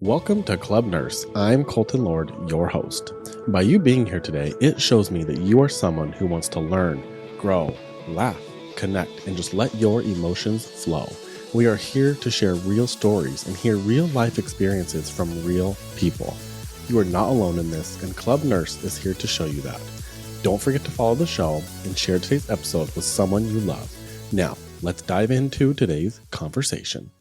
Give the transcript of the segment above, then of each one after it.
Welcome to Club Nurse. I'm Colton Lord, your host. By you being here today, it shows me that you are someone who wants to learn, grow, laugh, connect, and just let your emotions flow. We are here to share real stories and hear real life experiences from real people. You are not alone in this, and Club Nurse is here to show you that. Don't forget to follow the show and share today's episode with someone you love. Now, let's dive into today's conversation.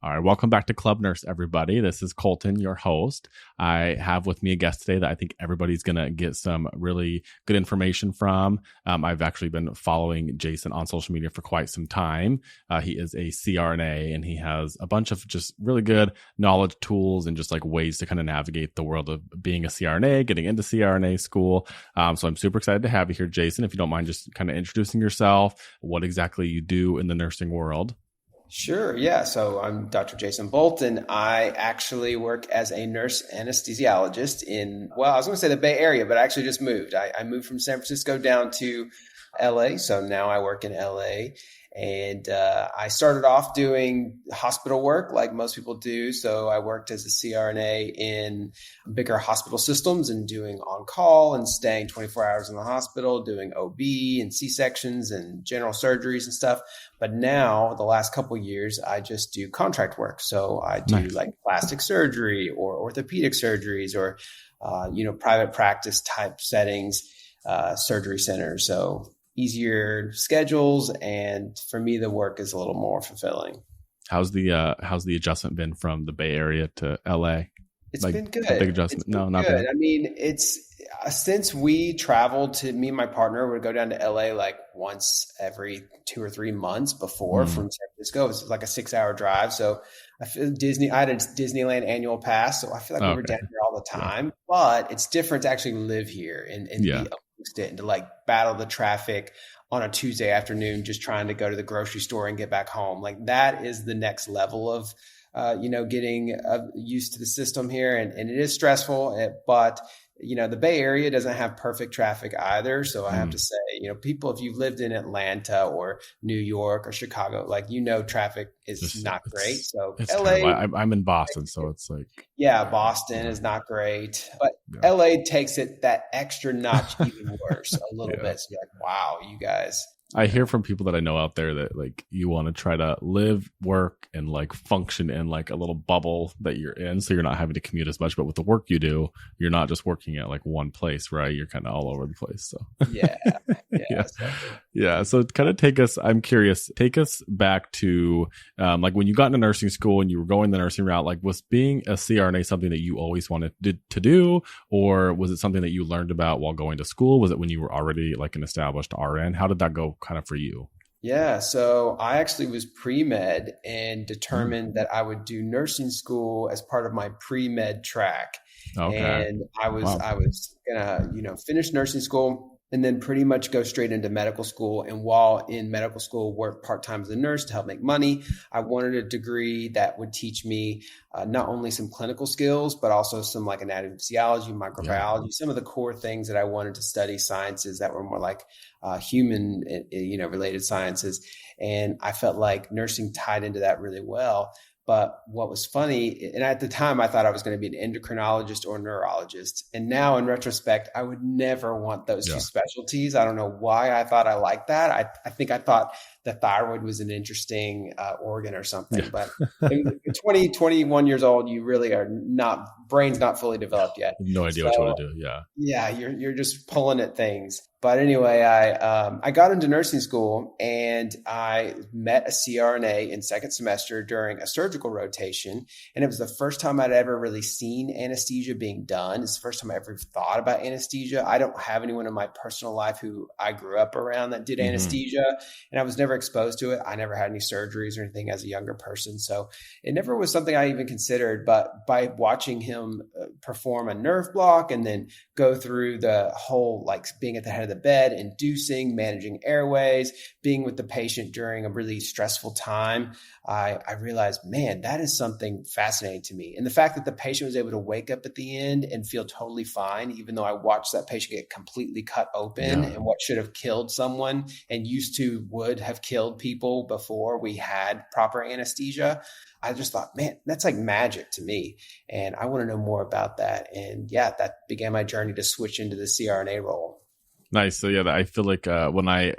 All right, welcome back to Club Nurse, everybody. This is Colton, your host. I have with me a guest today that I think everybody's going to get some really good information from. I've actually been following Jason on social media for quite some time. He is a CRNA, and he has a bunch of just really good knowledge, tools, and just like ways to kind of navigate the world of being a CRNA, getting into CRNA school. So I'm super excited to have you here, Jason. If you don't mind just kind of introducing yourself, what exactly you do in the nursing world. Sure. Yeah. So I'm Dr. Jason Bolton. I actually work as a nurse anesthesiologist I was going to say the Bay Area, but I actually just moved. I moved from San Francisco down to LA. So now I work in LA. And I started off doing hospital work like most people do. So I worked as a CRNA in bigger hospital systems and doing on-call and staying 24 hours in the hospital, doing OB and C-sections and general surgeries and stuff. But now, the last couple of years, I just do contract work. So I do like plastic surgery or orthopedic surgeries or, private practice type settings, surgery centers. So easier schedules, and for me the work is a little more fulfilling. How's the adjustment been from the Bay Area to LA? It's been good. A big adjustment. No, not good. bad. I mean, it's since we traveled to, me and my partner would go down to LA like once every 2 or 3 months before from San Francisco. It was like a 6-hour drive. So I had a Disneyland annual pass. So I feel like we were down here all the time, but it's different to actually live here and be amongst it and to like battle the traffic on a Tuesday afternoon, just trying to go to the grocery store and get back home. Like that is the next level of, getting used to the system here. And it is stressful, but the Bay Area doesn't have perfect traffic either. So I have to say, people, if you've lived in Atlanta or New York or Chicago, traffic is not great. So LA, I'm in Boston, so it's like, Boston is not great, but LA takes it that extra notch even worse a little bit. So you're like, wow, you guys. I hear from people that I know out there that like you want to try to live, work, and like function in like a little bubble that you're in, so you're not having to commute as much. But with the work you do, you're not just working at like one place, right? You're kind of all over the place. So So kind of take us back to like when you got into nursing school and you were going the nursing route. Like, was being a CRNA something that you always wanted to do, or was it something that you learned about while going to school? Was it when you were already like an established RN? How did that go kind of for you? Yeah. So I actually was pre-med and determined that I would do nursing school as part of my pre-med track. Okay. And I was gonna, finish nursing school and then pretty much go straight into medical school. And while in medical school, work part-time as a nurse to help make money. I wanted a degree that would teach me not only some clinical skills, but also some like anatomy, physiology, microbiology, some of the core things that I wanted to study, sciences that were more like human, related sciences. And I felt like nursing tied into that really well. But what was funny, and at the time I thought I was going to be an endocrinologist or neurologist. And now in retrospect, I would never want those two specialties. I don't know why I thought I liked that. I think I thought the thyroid was an interesting organ or something. But 21 years old, you really are brain's not fully developed yet. No idea what you want to do. Yeah, you're just pulling at things. But anyway, I got into nursing school and I met a CRNA in second semester during a surgical rotation. And it was the first time I'd ever really seen anesthesia being done. It's the first time I ever thought about anesthesia. I don't have anyone in my personal life who I grew up around that did anesthesia, and I was never exposed to it. I never had any surgeries or anything as a younger person. So it never was something I even considered. But by watching him perform a nerve block and then go through the whole, like being at the head of the bed, inducing, managing airways, being with the patient during a really stressful time, I realized, man, that is something fascinating to me. And the fact that the patient was able to wake up at the end and feel totally fine, even though I watched that patient get completely cut open and what should have killed someone and would have killed people before we had proper anesthesia. I just thought, man, that's like magic to me. And I want to know more about that. And that began my journey to switch into the CRNA role. Nice. So yeah, I feel like when I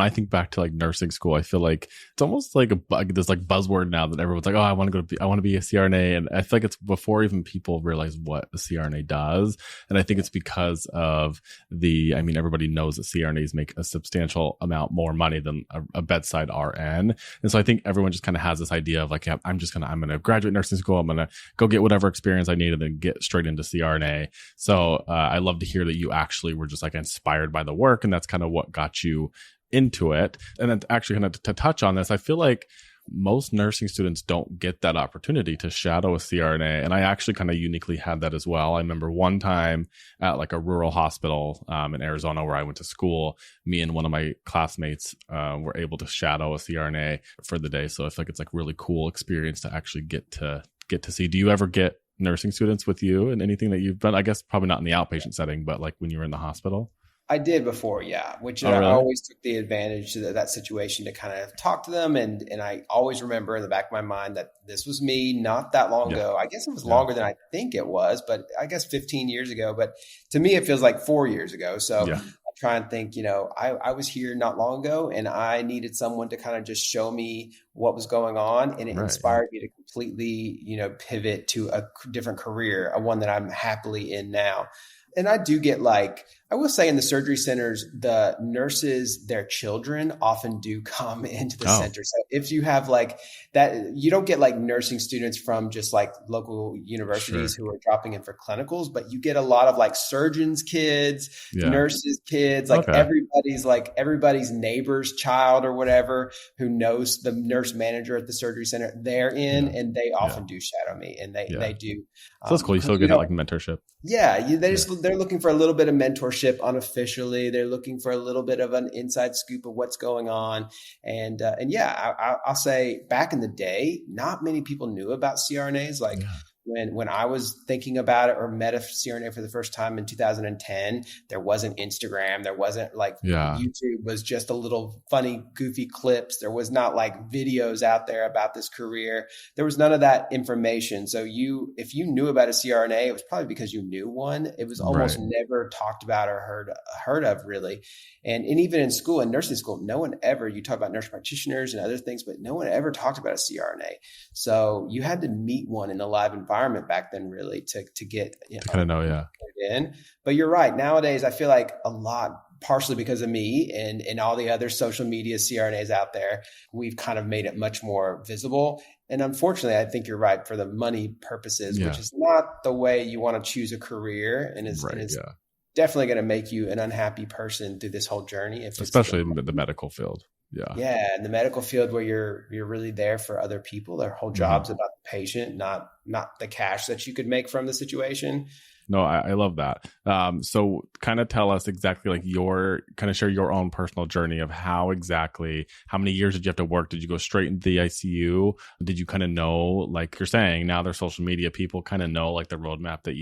think back to like nursing school, I feel like it's almost like this like buzzword now that everyone's like, oh, I want to be a CRNA, and I feel like it's before even people realize what a CRNA does, and I think it's because of everybody knows that CRNAs make a substantial amount more money than a bedside RN, and so I think everyone just kind of has this idea of like, yeah, I'm gonna graduate nursing school, I'm gonna go get whatever experience I need, and then get straight into CRNA. So I love to hear that you actually were just like inspired by the work, and that's kind of what got you into it. And then actually kind of to touch on this, I feel like most nursing students don't get that opportunity to shadow a CRNA, and I actually kind of uniquely had that as well. I remember one time at like a rural hospital in Arizona where I went to school, me and one of my classmates were able to shadow a CRNA for the day. So I feel like it's like really cool experience to actually get to see. Do you ever get nursing students with you and anything that you've done? I guess probably not in the outpatient setting, but like when you were in the hospital? I did before, which really? I always took the advantage of that situation to kind of talk to them. And I always remember in the back of my mind that this was me not that long ago. I guess it was longer than I think it was, but I guess 15 years ago. But to me, it feels like 4 years ago. So I try and think, I was here not long ago, and I needed someone to kind of just show me what was going on. And it inspired me to completely, pivot to a different career, one that I'm happily in now. And I do get I will say in the surgery centers, the nurses, their children often do come into the center. So if you have that, you don't get nursing students from just local universities who are dropping in for clinicals, but you get a lot of surgeons' kids, nurses' kids, everybody's neighbor's child or whatever who knows the nurse manager at the surgery center. They're in and they often do shadow me, and they do. So that's cool. You still get mentorship. Yeah. They're looking for a little bit of mentorship unofficially. They're looking for a little bit of an inside scoop of what's going on. And I'll say back in the day, not many people knew about CRNAs. When I was thinking about it or met a CRNA for the first time in 2010, there wasn't Instagram. There wasn't YouTube was just a little funny, goofy clips. There was not videos out there about this career. There was none of that information. So if you knew about a CRNA, it was probably because you knew one. It was almost never talked about or heard of really. And even in school, in nursing school, no one ever, you talk about nurse practitioners and other things, but no one ever talked about a CRNA. So you had to meet one in a live environment back then really to get, to kind of know, in. But you're right. Nowadays, I feel like a lot, partially because of me and all the other social media CRNAs out there, we've kind of made it much more visible. And unfortunately, I think you're right for the money purposes, which is not the way you want to choose a career and is definitely going to make you an unhappy person through this whole journey. Especially in the medical field. Yeah. In the medical field where you're really there for other people, their whole job's about the patient, not the cash that you could make from the situation. No, I love that. So kind of tell us exactly share your own personal journey of how many years did you have to work? Did you go straight into the ICU? Did you kind of know, like you're saying, now there's social media, people kind of know the roadmap that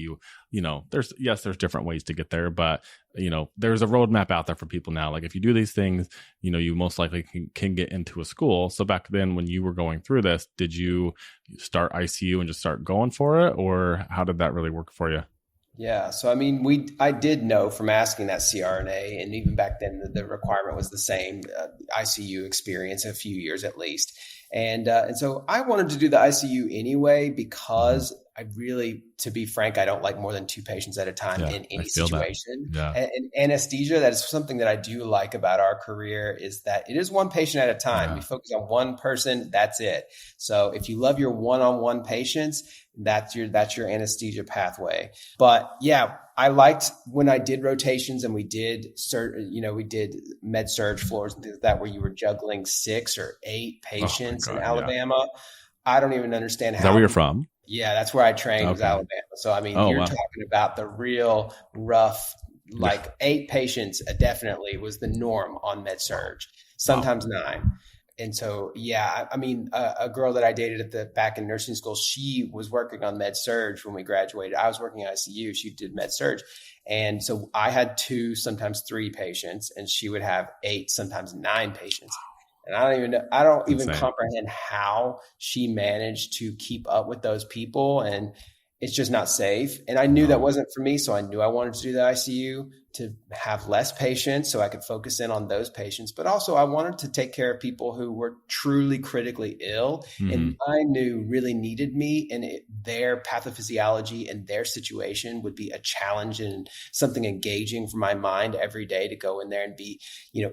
there's different ways to get there, but there's a roadmap out there for people now. If you do these things, you most likely can get into a school. So back then when you were going through this, did you start ICU and just start going for it, or how did that really work for you? Yeah. So, I did know from asking that CRNA, and even back then the requirement was the same, ICU experience, a few years at least. And so I wanted to do the ICU anyway, because I really, to be frank, I don't like more than 2 patients at a time in any situation. And anesthesia, that is something that I do like about our career, is that it is one patient at a time. We focus on one person. That's it. So if you love your one-on-one patients, that's your anesthesia pathway. But I liked when I did rotations and we did med surge floors and things like that, where you were juggling 6 or 8 patients in Alabama. I don't even understand how. Is that where you're from? Yeah, that's where I trained was Alabama. So, I mean, you're talking about the real rough, like 8 patients definitely was the norm on med-surg, sometimes 9. And so, yeah, I mean, a girl that I dated back in nursing school, she was working on med-surg when we graduated. I was working in ICU. She did med-surg. And so I had 2, sometimes 3 patients, and she would have 8, sometimes 9 patients. And I don't even comprehend how she managed to keep up with those people. And it's just not safe. And I knew that wasn't for me. So I knew I wanted to do the ICU to have less patients so I could focus in on those patients. But also I wanted to take care of people who were truly critically ill and I knew really needed me, and their pathophysiology and their situation would be a challenge and something engaging for my mind every day to go in there and be,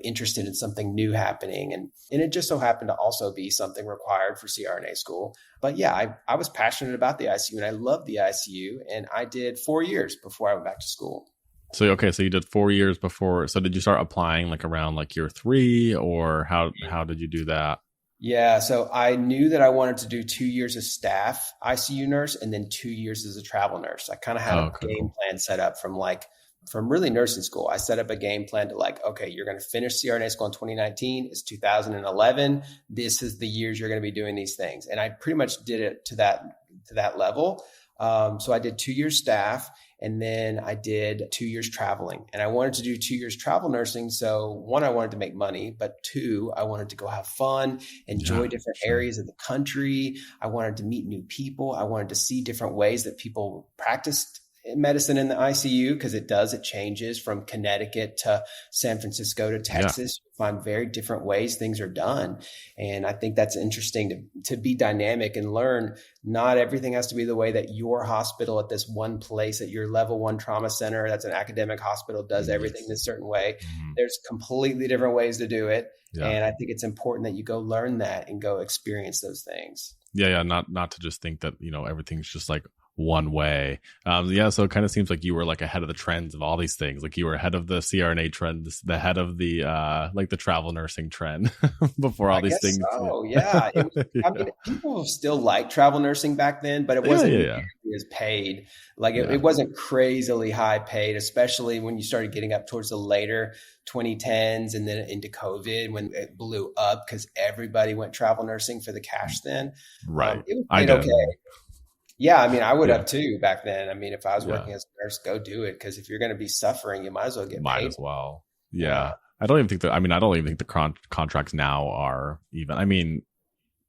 interested in something new happening. And it just so happened to also be something required for CRNA school. But yeah, I was passionate about the ICU and I loved the ICU, and I did 4 years before I went back to school. So you did 4 years before. So did you start applying like around like year 3, or how did you do that? Yeah. So I knew that I wanted to do 2 years as staff ICU nurse and then 2 years as a travel nurse. I kind of had a game plan set up from really nursing school. I set up a game plan to okay, you're going to finish CRNA school in 2019. It's 2011. This is the years you're going to be doing these things. And I pretty much did it to that level. So I did 2 years staff, and then I did 2 years traveling, and I wanted to do 2 years travel nursing. So 1, I wanted to make money, but 2, I wanted to go have fun, enjoy different areas of the country. I wanted to meet new people. I wanted to see different ways that people practiced medicine in the ICU, because it changes from Connecticut to San Francisco to Texas. You find very different ways things are done. And I think that's interesting to be dynamic and learn. Not everything has to be the way that your hospital at this one place at your level 1 trauma center, that's an academic hospital, does everything a certain way. There's completely different ways to do it. And I think it's important that you go learn that and go experience those things. Yeah. Not to just think that, everything's just like one way. So it kind of seems like you were like ahead of the trends of all these things. Like you were ahead of the CRNA trend, the head of the like the travel nursing trend before all these things. Oh, yeah. I mean, people still like travel nursing back then, but it wasn't as paid. It wasn't crazily high paid, especially when you started getting up towards the later 2010s and then into COVID when it blew up because everybody went travel nursing for the cash then. Right. It was paid okay. Yeah, I mean, I would have too back then. I mean, if I was working as a nurse, go do it, because if you're going to be suffering, you might as well get paid. Might as well. Yeah. I don't even think the contracts now are even. I mean,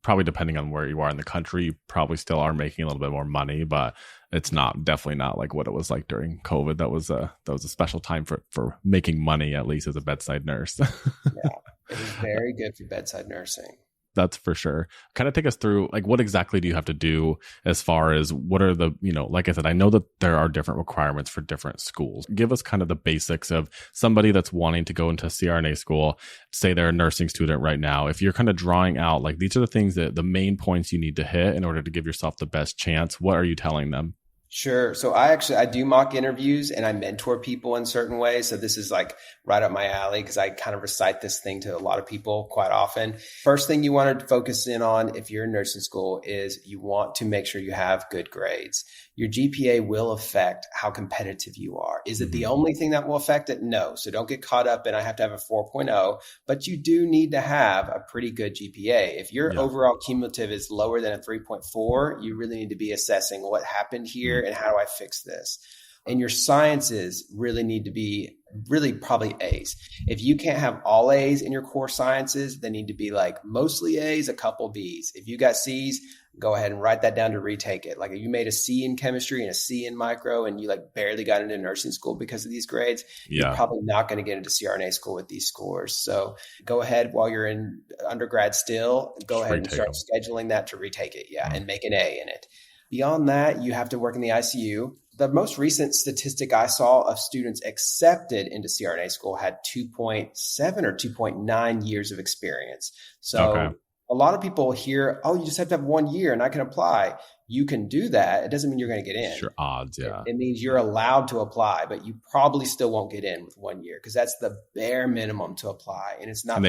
probably depending on where you are in the country, you probably still are making a little bit more money, but it's definitely not like what it was like during COVID. That was a special time for making money, at least as a bedside nurse. Yeah, it was very good for bedside nursing. That's for sure. Kind of take us through, like, what exactly do you have to do as far as what are the, like I said, I know that there are different requirements for different schools. Give us kind of the basics of somebody that's wanting to go into CRNA school, say they're a nursing student right now. If you're kind of drawing out, like, these are the things that the main points you need to hit in order to give yourself the best chance, what are you telling them? Sure. So I do mock interviews and I mentor people in certain ways. So this is like right up my alley because I kind of recite this thing to a lot of people quite often. First thing you want to focus in on if you're in nursing school is you want to make sure you have good grades. Your GPA will affect how competitive you are. Is it the only thing that will affect it? No. So don't get caught up in I have to have a 4.0, but you do need to have a pretty good GPA. If your overall cumulative is lower than a 3.4, you really need to be assessing what happened here and how do I fix this? And your sciences really need to be probably A's. If you can't have all A's in your core sciences, they need to be like mostly A's, a couple B's. If you got C's, go ahead and write that down to retake it. Like if you made a C in chemistry and a C in micro and you like barely got into nursing school because of these grades, you're probably not going to get into CRNA school with these scores. So go ahead while you're in undergrad still, go ahead and start scheduling that to retake it. And make an A in it. Beyond that, you have to work in the ICU. The most recent statistic I saw of students accepted into CRNA school had 2.7 or 2.9 years of experience. So a lot of people hear, oh, you just have to have 1 year and I can apply. You can do that. It doesn't mean you're going to get in. Sure, odds, yeah. It means you're allowed to apply, but you probably still won't get in with 1 year because that's the bare minimum to apply, and it's not. And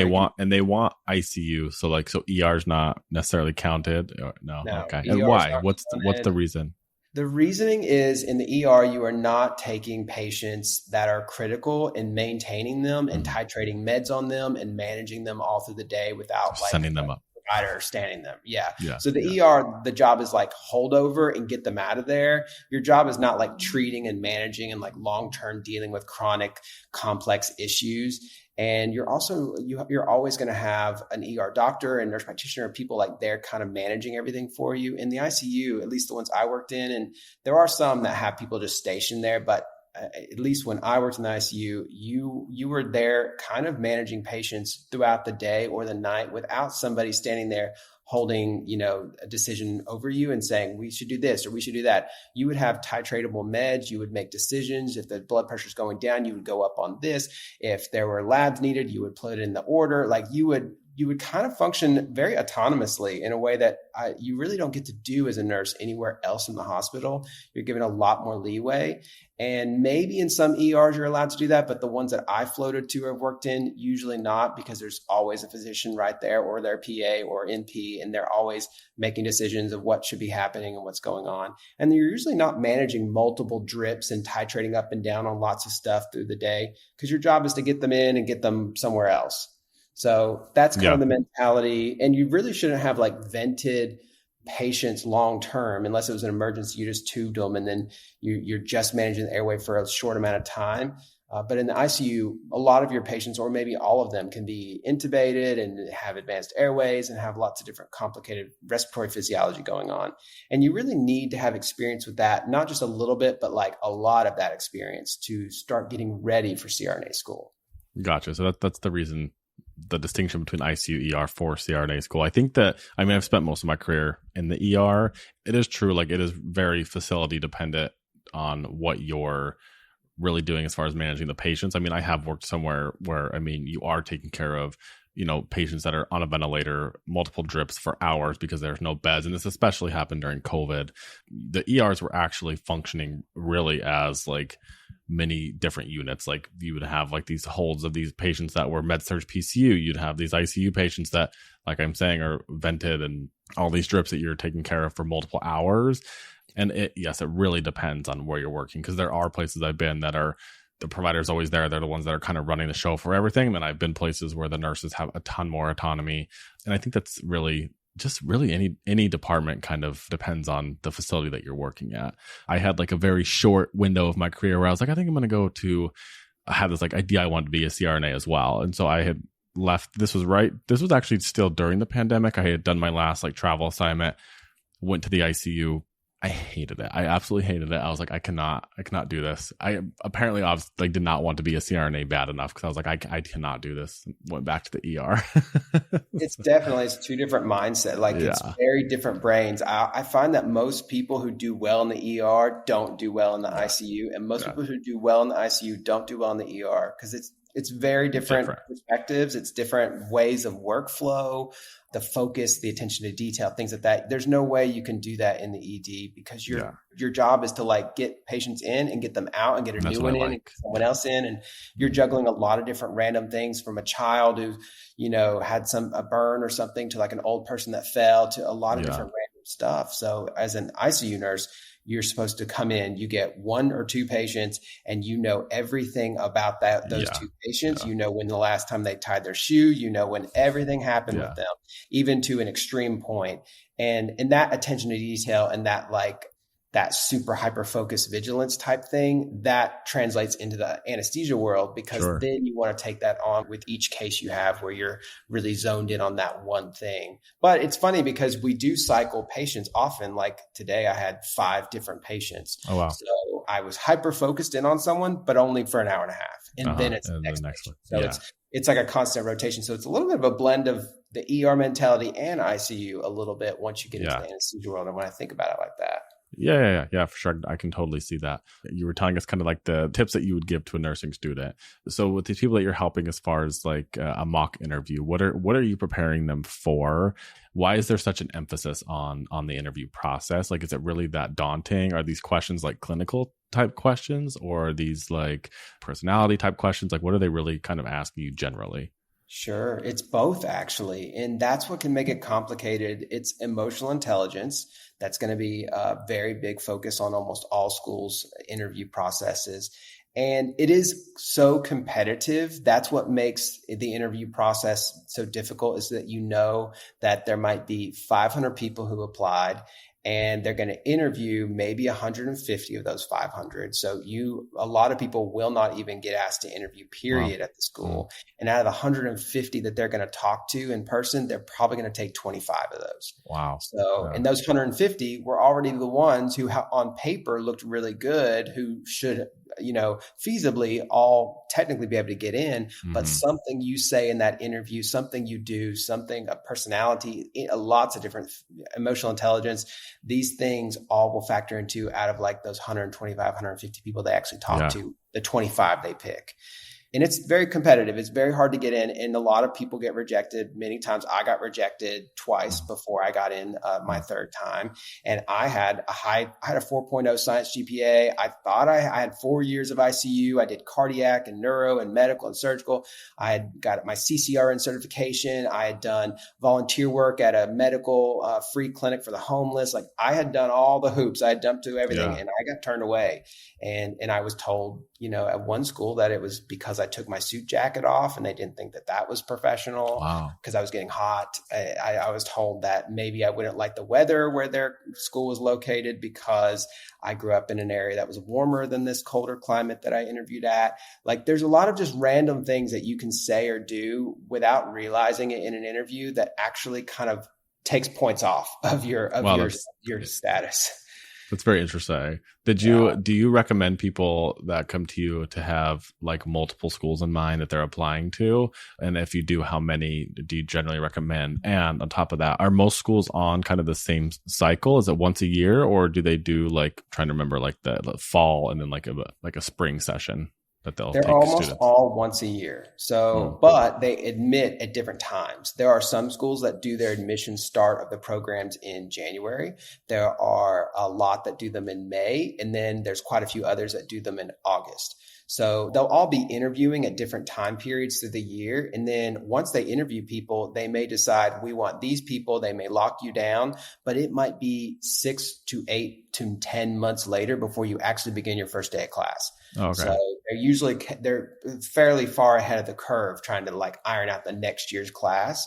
they want ICU, so ER is not necessarily counted. No. Okay. And why? What's the reason? The reasoning is in the ER, you are not taking patients that are critical and maintaining them and titrating meds on them and managing them all through the day without sending them up. Or standing them. Yeah. So the ER, the job is hold over and get them out of there. Your job is not treating and managing and long-term dealing with chronic complex issues. And you're also, you're always going to have an ER doctor and nurse practitioner, people they're kind of managing everything for you. In the ICU, at least the ones I worked in, and there are some that have people just stationed there, but at least when I worked in the ICU, you were there kind of managing patients throughout the day or the night without somebody standing there holding, a decision over you and saying, we should do this or we should do that. You would have titratable meds. You would make decisions. If the blood pressure is going down, you would go up on this. If there were labs needed, you would put it in the order. You would kind of function very autonomously in a way that you really don't get to do as a nurse anywhere else in the hospital. You're given a lot more leeway. And maybe in some ERs you're allowed to do that, but the ones that I floated to or have worked in, usually not, because there's always a physician right there or their PA or NP, and they're always making decisions of what should be happening and what's going on. And you're usually not managing multiple drips and titrating up and down on lots of stuff through the day, because your job is to get them in and get them somewhere else. So that's kind of the mentality. And you really shouldn't have vented patients long-term, unless it was an emergency. You just tubed them and then you're just managing the airway for a short amount of time. But in the ICU, a lot of your patients, or maybe all of them, can be intubated and have advanced airways and have lots of different complicated respiratory physiology going on. And you really need to have experience with that, not just a little bit, but a lot of that experience to start getting ready for CRNA school. Gotcha. So that's the reason, the distinction between ICU, ER for CRNA school. I think that, I've spent most of my career in the ER. It is true. It is very facility dependent on what you're really doing as far as managing the patients. I have worked somewhere where, you are taking care of, patients that are on a ventilator, multiple drips for hours because there's no beds. And this especially happened during COVID. The ERs were actually functioning really as many different units. You would have these holds of these patients that were med-surg PCU. You'd have these ICU patients that, I'm saying, are vented, and all these drips that you're taking care of for multiple hours. And it really depends on where you're working, because there are places I've been that are, the provider's always there. They're the ones that are kind of running the show for everything. And then I've been places where the nurses have a ton more autonomy. And I think that's really any department kind of depends on the facility that you're working at. I had a very short window of my career where I was I think I'm going to I had this idea I wanted to be a CRNA as well. And so I had left. This was actually still during the pandemic. I had done my last travel assignment, went to the ICU. I hated it. I absolutely hated it. I was I cannot do this. I apparently did not want to be a CRNA bad enough, because I was I cannot do this. Went back to the ER. It's two different mindset. It's very different brains. I find that most people who do well in the ER don't do well in the ICU, and most people who do well in the ICU don't do well in the ER, because it's very different perspectives. It's different ways of workflow, the focus, the attention to detail, things like that. There's no way you can do that in the ED, because your job is to get patients in and get them out and get a new one in and get someone else in. And you're juggling a lot of different random things, from a child who, had a burn or something, to an old person that fell, to a lot of different random stuff. So as an ICU nurse, you're supposed to come in, you get 1 or 2 patients, and everything about those 2 patients. When the last time they tied their shoe, when everything happened with them, even to an extreme point. And that attention to detail and that super hyper focused vigilance type thing, that translates into the anesthesia world, because then you want to take that on with each case you have, where you're really zoned in on that one thing. But it's funny, because we do cycle patients often. Today I had 5 different patients. Oh, wow. So I was hyper focused in on someone, but only for an hour and a half. And then it's the next one. So it's a constant rotation. So it's a little bit of a blend of the ER mentality and ICU a little bit once you get into the anesthesia world. And when I think about it like that. Yeah, for sure. I can totally see that. You were telling us kind of like the tips that you would give to a nursing student. So with the people that you're helping as far as like a mock interview, what are you preparing them for? Why is there such an emphasis on the interview process? Like, is it really that daunting? Are these questions like clinical type questions, or are these like personality type questions? Like, what are they really kind of asking you generally? Sure. It's both, actually. And that's what can make it complicated. It's emotional intelligence. That's going to be a very big focus on almost all schools' interview processes. And it is so competitive. That's what makes the interview process so difficult, is that you know that there might be 500 people who applied, and they're going to interview maybe 150 of those 500. So a lot of people will not even get asked to interview, period, at the school. And out of the 150 that they're going to talk to in person, they're probably going to take 25 of those. Wow. So, and those 150 were already the ones who on paper looked really good, who should, feasibly all technically be able to get in, but something you say in that interview, something you do, a personality, lots of different emotional intelligence, these things all will factor into, out of like those 125, 150 people they actually talk to, the 25 they pick. And it's very competitive. It's very hard to get in. And a lot of people get rejected. Many times I got rejected twice before I got in my third time. And I had a 4.0 science GPA. I thought I had 4 years of ICU. I did cardiac and neuro and medical and surgical. I had got my CCRN certification. I had done volunteer work at a medical free clinic for the homeless. Like, I had done all the hoops. I had jumped through everything, and I got turned away. And I was told, at one school, that it was because I took my suit jacket off, and they didn't think that was professional. Wow. Because I was getting hot. I was told that maybe I wouldn't like the weather where their school was located, because I grew up in an area that was warmer than this colder climate that I interviewed at. Like, there's a lot of just random things that you can say or do without realizing it in an interview that actually kind of takes points off of your status. That's very interesting. Do you recommend people that come to you to have like multiple schools in mind that they're applying to? And if you do, how many do you generally recommend? And on top of that, are most schools on kind of the same cycle? Is it once a year, or do they do, like, trying to remember, like the fall and then like a spring session that they're take almost students? All once a year. So, but they admit at different times. There are some schools that do their admission start of the programs in January. There are a lot that do them in May. And then there's quite a few others that do them in August. So they'll all be interviewing at different time periods through the year. And then once they interview people, they may decide, we want these people. They may lock you down, but it might be 6 to 8 to 10 months later before you actually begin your first day of class. Okay. So they're fairly far ahead of the curve trying to like iron out the next year's class.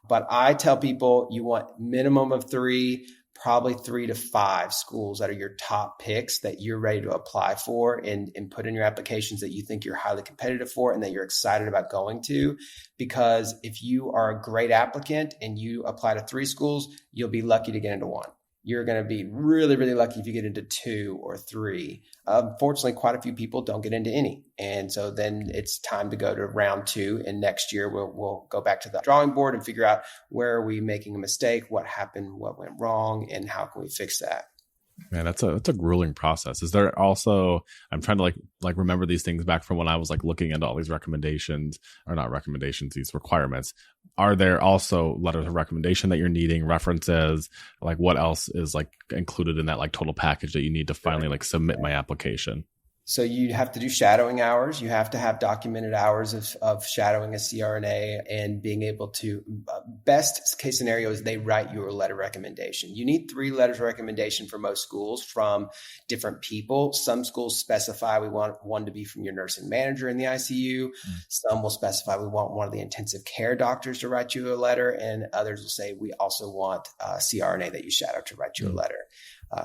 But I tell people, you want minimum of 3, probably 3 to 5 schools that are your top picks that you're ready to apply for and put in your applications that you think you're highly competitive for and that you're excited about going to. Because if you are a great applicant and you apply to 3 schools, you'll be lucky to get into 1. You're going to be really, really lucky if you get into 2 or 3. Unfortunately, quite a few people don't get into any. And so then it's time to go to round 2. And next year, we'll go back to the drawing board and figure out, where are we making a mistake? What happened? What went wrong? And how can we fix that? Man, that's a grueling process. Is there also, I'm trying to like remember these things back from when I was like looking into all these recommendations, or not recommendations, these requirements. Are there also letters of recommendation that you're needing, references? Like, what else is like included in that like total package that you need to finally like submit my application? So you have to do shadowing hours. You have to have documented hours of shadowing a CRNA and being able to, best case scenario is they write you a letter of recommendation. You need 3 letters of recommendation for most schools from different people. Some schools specify we want one to be from your nursing manager in the ICU. Some will specify we want one of the intensive care doctors to write you a letter. And others will say we also want a CRNA that you shadow to write you a letter.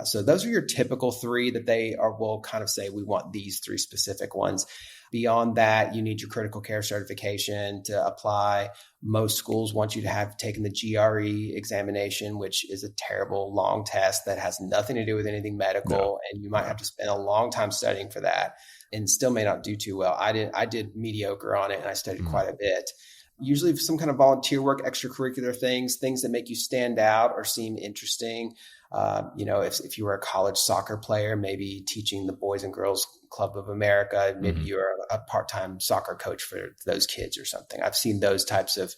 So those are your typical 3 that will kind of say, we want these 3 specific ones. Beyond that, you need your critical care certification to apply. Most schools want you to have taken the GRE examination, which is a terrible long test that has nothing to do with anything medical. And you might have to spend a long time studying for that and still may not do too well. I did mediocre on it, and I studied quite a bit. usually some kind of volunteer work, extracurricular things that make you stand out or seem interesting. If you were a college soccer player, maybe teaching the Boys and Girls Club of America, maybe you're a part-time soccer coach for those kids or something. I've seen those types of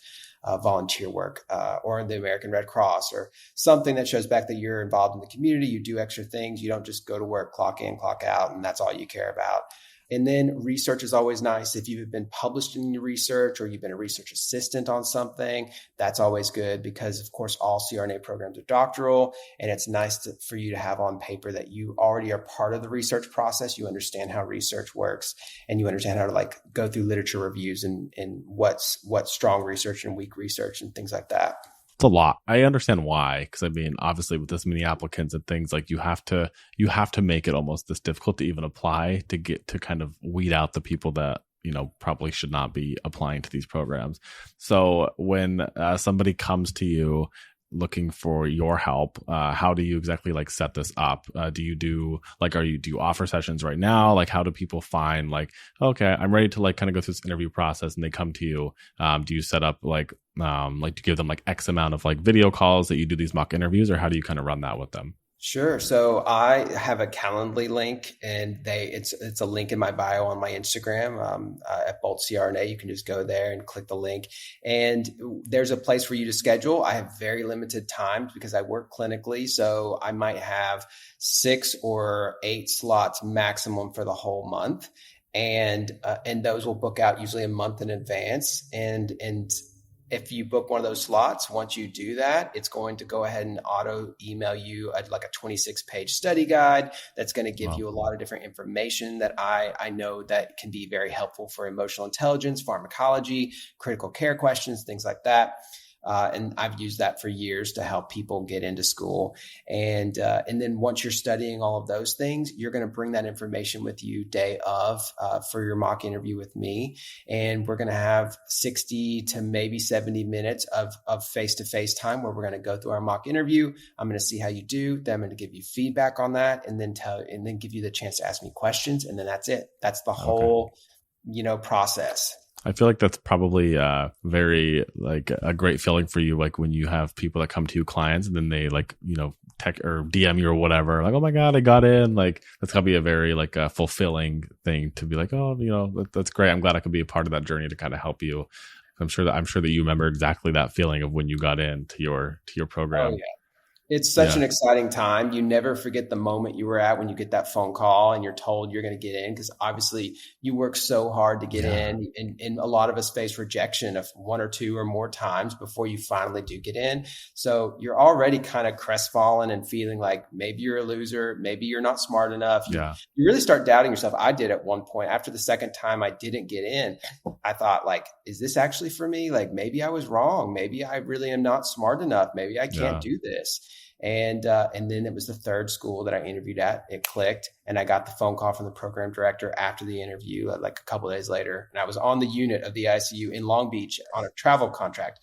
volunteer work, or in the American Red Cross, or something that shows back that you're involved in the community. You do extra things. You don't just go to work, clock in, clock out, and that's all you care about. And then research is always nice. If you've been published in your research or you've been a research assistant on something, that's always good because, of course, all CRNA programs are doctoral. And it's nice for you to have on paper that you already are part of the research process. You understand how research works and you understand how to go through literature reviews and what's strong research and weak research and things like that. It's a lot. I understand why, because I mean, obviously with this many applicants and things, you have to make it almost this difficult to even apply to get to kind of weed out the people that, probably should not be applying to these programs. So when somebody comes to you looking for your help, how do you exactly set this up? Do you offer sessions right now? How do people find okay, I'm ready to kind of go through this interview process and they come to you? Do you set up to give them X amount of video calls that you do these mock interviews, or how do you kind of run that with them? Sure. So I have a Calendly link, and it's a link in my bio on my Instagram at Bolt CRNA. You can just go there and click the link, and there's a place for you to schedule. I have very limited times because I work clinically, so I might have 6 or 8 slots maximum for the whole month, and those will book out usually a month in advance, and if you book one of those slots, once you do that, it's going to go ahead and auto email you a 26-page study guide that's going to give you a lot of different information that I know that can be very helpful for emotional intelligence, pharmacology, critical care questions, things like that. And I've used that for years to help people get into school. And then once you're studying all of those things, you're going to bring that information with you day of for your mock interview with me. And we're going to have 60 to maybe 70 minutes of face-to-face time where we're going to go through our mock interview. I'm going to see how you do. Then I'm going to give you feedback on that, and then give you the chance to ask me questions. And then that's it. That's the whole, process. I feel like that's probably very a great feeling for you, when you have people that come to you, clients, and then they tech or DM you or whatever, oh my God, I got in. That's gotta be a very fulfilling thing to be that's great. I'm glad I could be a part of that journey to kind of help you. I'm sure that you remember exactly that feeling of when you got into your program. Oh, yeah. It's such an exciting time. You never forget the moment you were at when you get that phone call and you're told you're going to get in, because obviously you work so hard to get in, and a lot of us face rejection of 1 or 2 or more times before you finally do get in. So you're already kind of crestfallen and feeling like maybe you're a loser, maybe you're not smart enough. You really start doubting yourself. I did at one point. After the second time I didn't get in, I thought is this actually for me? Maybe I was wrong. Maybe I really am not smart enough. Maybe I can't do this. And then it was the third school that I interviewed at. It clicked, and I got the phone call from the program director after the interview, a couple of days later. And I was on the unit of the ICU in Long Beach on a travel contract,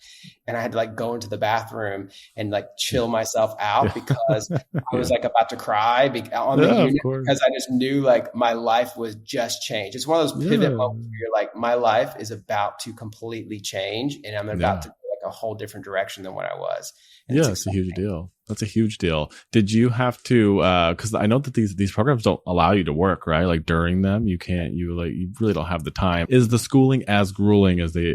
and I had to go into the bathroom and chill myself out because I was about to cry on the unit, because I just knew my life was just changed. It's one of those pivot moments where you're my life is about to completely change, and I'm about to go a whole different direction than what I was. And it's a huge deal. That's a huge deal. Did you have to, cause I know that these programs don't allow you to work, right? During them, you can't, you really don't have the time. Is the schooling as grueling as you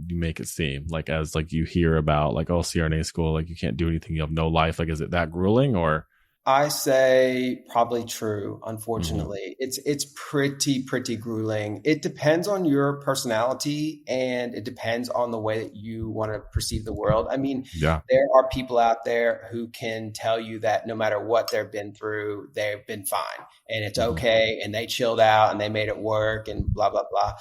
make it seem? As you hear about CRNA school, you can't do anything, you have no life. Is it that grueling, or? I say probably true. Unfortunately, it's pretty grueling. It depends on your personality, and it depends on the way that you want to perceive the world. I mean, there are people out there who can tell you that no matter what they've been through, they've been fine and it's okay. And they chilled out and they made it work and blah, blah, blah.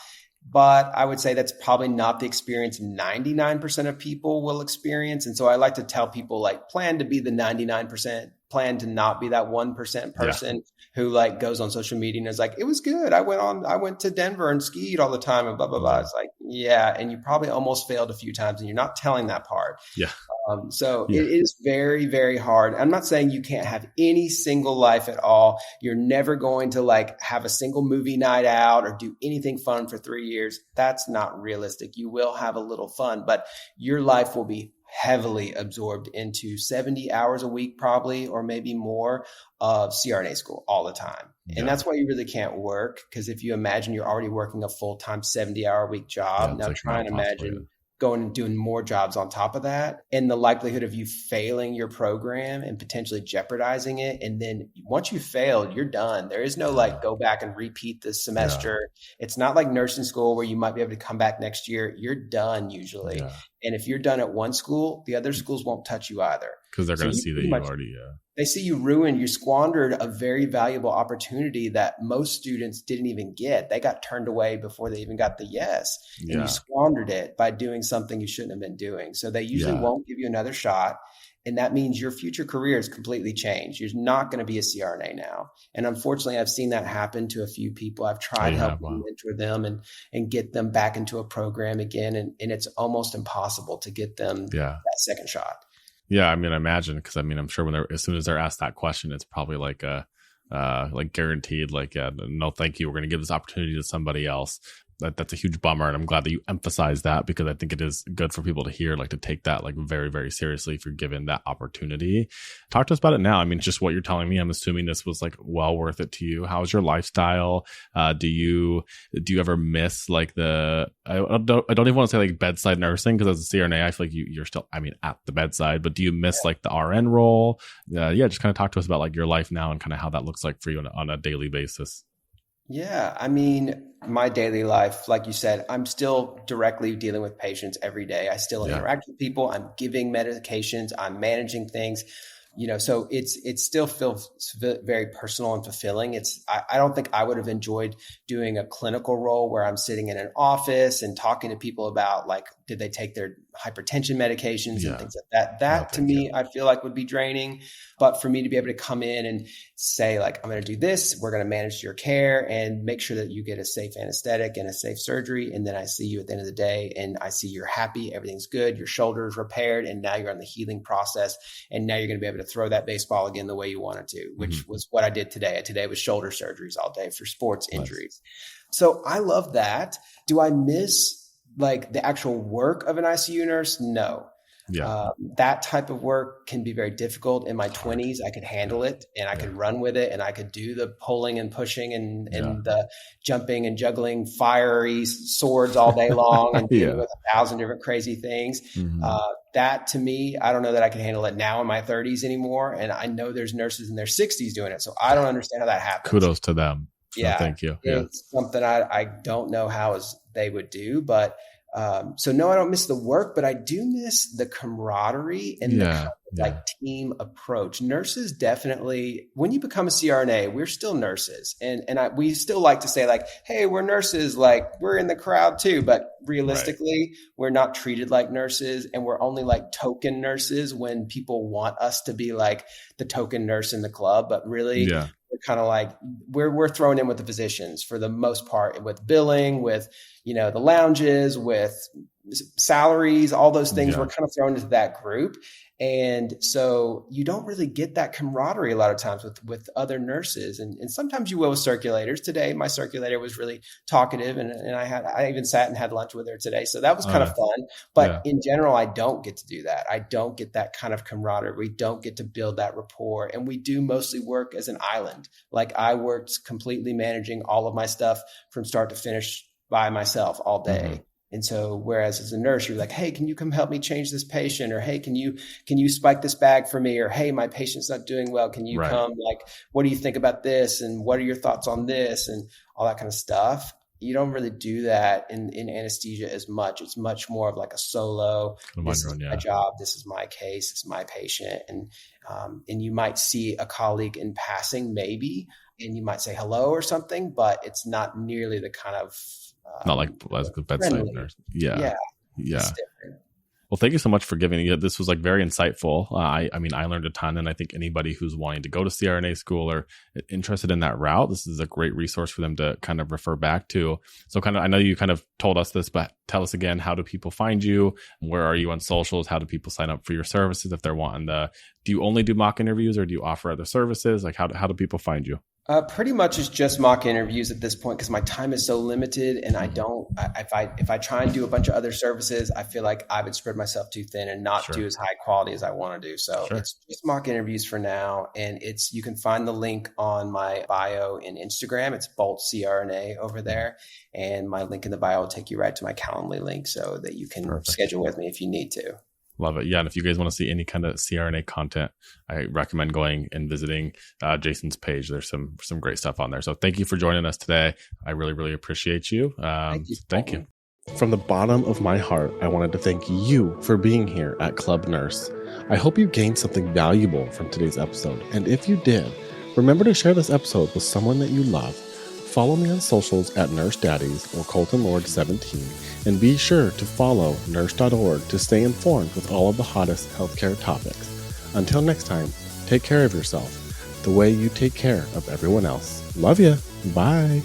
But I would say that's probably not the experience 99% of people will experience. And so I like to tell people plan to be the 99%. plan to not be that 1% person who like goes on social media and is like, it was good. I went to Denver and skied all the time and blah, blah, blah. It's like, yeah. And you probably almost failed a few times and you're not telling that part. Yeah. It is very, very hard. I'm not saying you can't have any single life at all. You're never going to like have a single movie night out or do anything fun for 3 years. That's not realistic. You will have a little fun, but your life will be heavily absorbed into 70 hours a week, probably, or maybe more of CRNA school all the time. And that's why you really can't work. Because if you imagine you're already working a full-time 70-hour-a-week job, now try and imagine going and doing more jobs on top of that, and the likelihood of you failing your program and potentially jeopardizing it. And then once you failed, you're done. There is no like go back and repeat this semester. It's not like nursing school where you might be able to come back next year. You're done usually. And if you're done at one school, the other schools won't touch you either. Because they're going to see that you already, they see you ruined, you squandered a very valuable opportunity that most students didn't even get. They got turned away before they even got the yes. And you squandered it by doing something you shouldn't have been doing. So they usually won't give you another shot. And that means your future career is completely changed. You're not going to be a CRNA now. And unfortunately, I've seen that happen to a few people. I've tried helping mentor them and get them back into a program again. And it's almost impossible to get them that second shot. Yeah, I mean, imagine, because I mean, I'm sure as soon as they're asked that question, it's probably like like guaranteed, like no, thank you. We're going to give this opportunity to somebody else. That's a huge bummer, and I'm glad that you emphasize that, because I think it is good for people to hear, like to take that like very, very seriously if you're given that opportunity. Talk to us about it now. I mean, just what you're telling me, I'm assuming this was like well worth it to you. How's your lifestyle? Do you ever miss like I don't even want to say like bedside nursing, because as a CRNA, I feel like you're still, I mean, at the bedside, but do you miss like the RN role? Just kind of talk to us about like your life now and kind of how that looks like for you on a daily basis. Yeah, I mean, my daily life, like you said, I'm still directly dealing with patients every day. I still interact with people. I'm giving medications. I'm managing things. So it still feels very personal and fulfilling. I don't think I would have enjoyed doing a clinical role where I'm sitting in an office and talking to people about like, did they take their hypertension medications and things like that. That to me, I feel like would be draining. But for me to be able to come in and say like, I'm going to do this, we're going to manage your care and make sure that you get a safe anesthetic and a safe surgery. And then I see you at the end of the day and I see you're happy, everything's good, your shoulder is repaired, and now you're on the healing process. And now you're going to be able to throw that baseball again the way you wanted to, which was what I did today. Today was shoulder surgeries all day for sports injuries. So I love that. Do I miss like the actual work of an ICU nurse? No. That type of work can be very difficult. In my 20s, I could handle it and I could run with it and I could do the pulling and pushing and the jumping and juggling fiery swords all day long and dealing with 1,000 different crazy things. That to me, I don't know that I can handle it now in my 30s anymore. And I know there's nurses in their 60s doing it. So I don't understand how that happens. Kudos to them. Yeah. Thank you. It's something I don't know how they would do, but so no, I don't miss the work, but I do miss the camaraderie and the kind of like team approach. Nurses definitely, when you become a CRNA, we're still nurses. And we still like to say like, hey, we're nurses, like we're in the crowd too. But realistically, we're not treated like nurses, and we're only like token nurses when people want us to be like the token nurse in the club. But really, we're kind of like, we're thrown in with the physicians for the most part, with billing, with, the lounges, with salaries, all those things. We're kind of thrown into that group. And so you don't really get that camaraderie a lot of times with other nurses. And sometimes you will with circulators. Today, my circulator was really talkative and I even sat and had lunch with her today. So that was kind of fun. But in general, I don't get to do that. I don't get that kind of camaraderie. We don't get to build that rapport. And we do mostly work as an island. Like I worked completely managing all of my stuff from start to finish by myself all day. And so, whereas as a nurse, you're like, hey, can you come help me change this patient? Or, hey, can you spike this bag for me? Or, hey, my patient's not doing well. Can you come? Like, what do you think about this? And what are your thoughts on this? And all that kind of stuff. You don't really do that in anesthesia as much. It's much more of like a solo. This is my job. This is my case. It's my patient. And you might see a colleague in passing, maybe, and you might say hello or something, but it's not nearly the kind of not like a bedside nurse. Yeah. It's different. Well, thank you so much for giving it. This was like very insightful. I mean, I learned a ton, and I think anybody who's wanting to go to CRNA school or interested in that route, this is a great resource for them to kind of refer back to. So I know you kind of told us this, but tell us again, how do people find you? Where are you on socials? How do people sign up for your services if they're wanting do you only do mock interviews, or do you offer other services? Like how do people find you? Pretty much it's just mock interviews at this point because my time is so limited, and if I try and do a bunch of other services, I feel like I would spread myself too thin and not do as high quality as I want to do. So it's just mock interviews for now, and you can find the link on my bio in Instagram. It's Bolt CRNA over there, and my link in the bio will take you right to my Calendly link so that you can schedule with me if you need to. Love it. Yeah. And if you guys want to see any kind of CRNA content, I recommend going and visiting Jason's page. There's some great stuff on there. So thank you for joining us today. I really, really appreciate you. Thank you. From the bottom of my heart, I wanted to thank you for being here at Club Nurse. I hope you gained something valuable from today's episode. And if you did, remember to share this episode with someone that you love. Follow me on socials at Nurse Daddies or Colton Lord 17, and be sure to follow Nurse.org to stay informed with all of the hottest healthcare topics. Until next time, take care of yourself the way you take care of everyone else. Love ya. Bye.